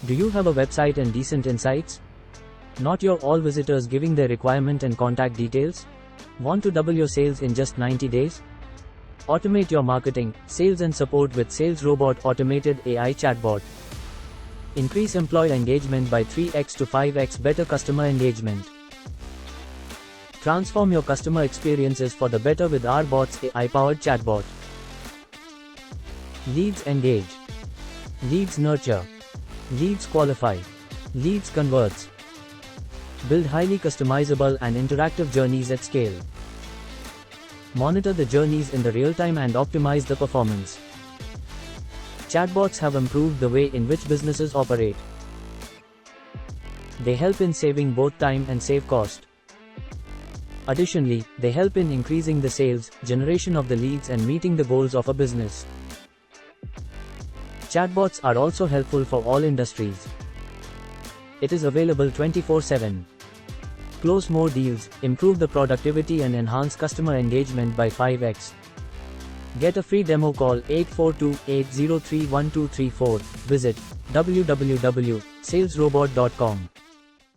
Do you have a website and decent insights? Not your all visitors giving their requirement and contact details? Want to double your sales in just 90 days? Automate your marketing, sales and support with RBot automated AI chatbot. Increase employee engagement by 3x to 5x better customer engagement. Transform your customer experiences for the better with RBot's AI-powered chatbot. Leads engage. Leads nurture. Leads qualify. Leads converts. Build highly customizable and interactive journeys at scale. Monitor the journeys in the real time and optimize the performance. Chatbots have improved the way in which businesses operate. They help in saving both time and save cost. Additionally, they help in increasing the sales, generation of the leads and meeting the goals of a business. Chatbots are also helpful for all industries. It is available 24/7. Close more deals, improve the productivity and enhance customer engagement by 5x. Get a free demo, call 842-803-1234. Visit www.salesrobot.com.